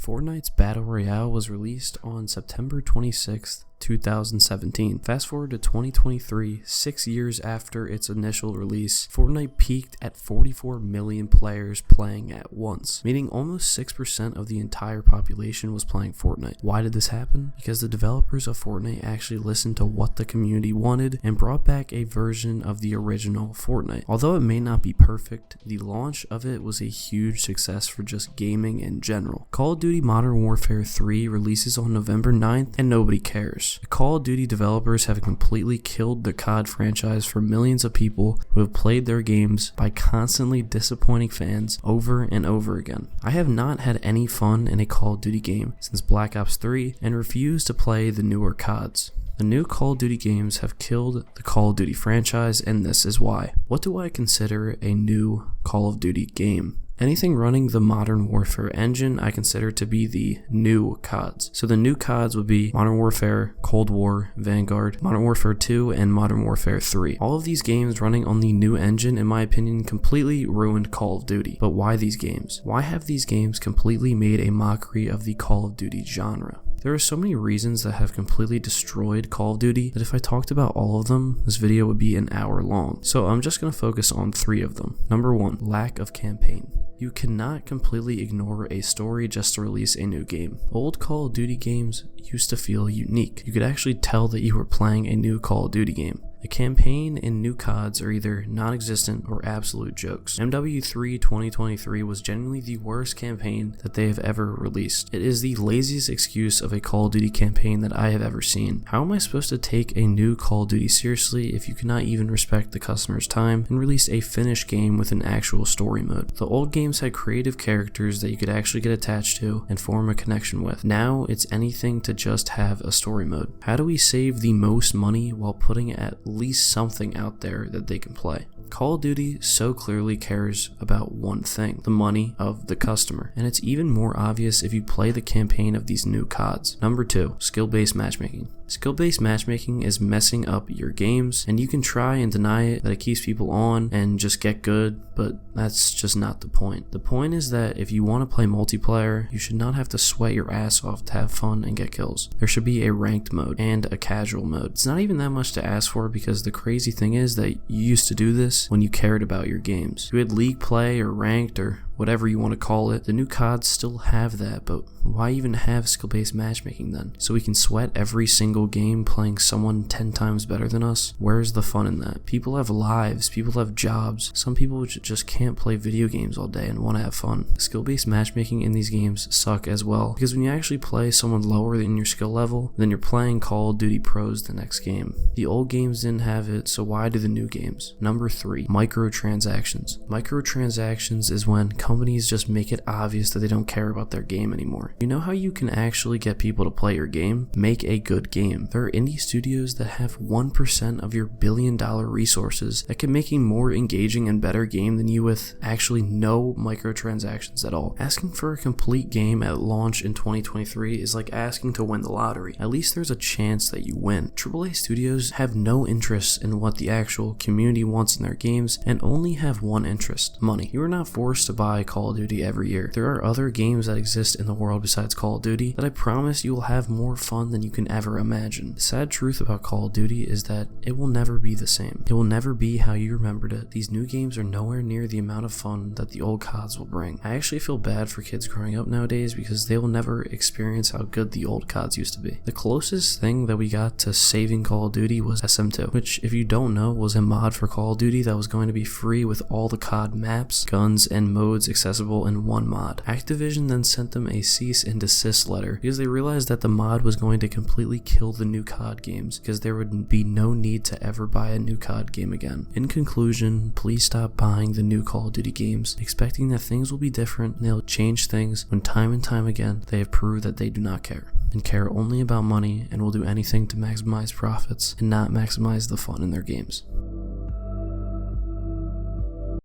Fortnite's Battle Royale was released on September 26th, 2017. Fast forward to 2023, 6 years after its initial release, Fortnite peaked at 44 million players playing at once, meaning almost 6% of the entire population was playing Fortnite. Why did this happen? Because the developers of Fortnite actually listened to what the community wanted and brought back a version of the original Fortnite. Although it may not be perfect, the launch of it was a huge success for just gaming in general. Call of Duty Modern Warfare 3 releases on November 9th and nobody cares. The Call of Duty developers have completely killed the COD franchise for millions of people who have played their games by constantly disappointing fans over and over again. I have not had any fun in a Call of Duty game since Black Ops 3 and refuse to play the newer CODs. The new Call of Duty games have killed the Call of Duty franchise, and this is why. What do I consider a new Call of Duty game? Anything running the Modern Warfare engine I consider to be the new CODs. So the new CODs would be Modern Warfare, Cold War, Vanguard, Modern Warfare 2, and Modern Warfare 3. All of these games running on the new engine, in my opinion, completely ruined Call of Duty. But why these games? Why have these games completely made a mockery of the Call of Duty genre? There are so many reasons that have completely destroyed Call of Duty that if I talked about all of them, this video would be an hour long. So I'm just going to focus on 3 of them. Number 1, lack of campaign. You cannot completely ignore a story just to release a new game. Old Call of Duty games used to feel unique. You could actually tell that you were playing a new Call of Duty game. The campaign in new CODs are either non-existent or absolute jokes. MW3 2023 was genuinely the worst campaign that they have ever released. It is the laziest excuse of a Call of Duty campaign that I have ever seen. How am I supposed to take a new Call of Duty seriously if you cannot even respect the customer's time and release a finished game with an actual story mode? The old games had creative characters that you could actually get attached to and form a connection with. Now it's anything to just have a story mode. How do we save the most money while putting at least something out there that they can play? Call of Duty so clearly cares about one thing, the money of the customer, and it's even more obvious if you play the campaign of these new CODs. Number 2, skill-based matchmaking. Skill-based matchmaking is messing up your games, and you can try and deny it, that it keeps people on and just get good, but that's just not the point. The point is that if you want to play multiplayer, you should not have to sweat your ass off to have fun and get kills. There should be a ranked mode and a casual mode. It's not even that much to ask for, because the crazy thing is that you used to do this when you cared about your games. You had league play or ranked or whatever you want to call it. The new CODs still have that, but why even have skill-based matchmaking then? So we can sweat every single game playing someone 10 times better than us? Where's the fun in that? People have lives, people have jobs. Some people just can't play video games all day and want to have fun. Skill-based matchmaking in these games suck as well, because when you actually play someone lower than your skill level, then you're playing Call of Duty Pros the next game. The old games didn't have it, so why do the new games? Number 3, microtransactions. Microtransactions is when companies just make it obvious that they don't care about their game anymore. You know how you can actually get people to play your game? Make a good game. There are indie studios that have 1% of your billion-dollar resources that can make a more engaging and better game than you with actually no microtransactions at all. Asking for a complete game at launch in 2023 is like asking to win the lottery. At least there's a chance that you win. AAA studios have no interest in what the actual community wants in their games and only have one interest: money. You are not forced to buy Call of Duty every year. There are other games that exist in the world besides Call of Duty that I promise you will have more fun than you can ever imagine. The sad truth about Call of Duty is that it will never be the same. It will never be how you remembered it. These new games are nowhere near the amount of fun that the old CODs will bring. I actually feel bad for kids growing up nowadays because they will never experience how good the old CODs used to be. The closest thing that we got to saving Call of Duty was SM2, which, if you don't know, was a mod for Call of Duty that was going to be free with all the COD maps, guns, and modes accessible in one mod. Activision then sent them a cease and desist letter because they realized that the mod was going to completely kill the new COD games, because there would be no need to ever buy a new COD game again. In conclusion, please stop buying the new Call of Duty games, expecting that things will be different and they'll change things when time and time again they have proved that they do not care, and care only about money and will do anything to maximize profits and not maximize the fun in their games.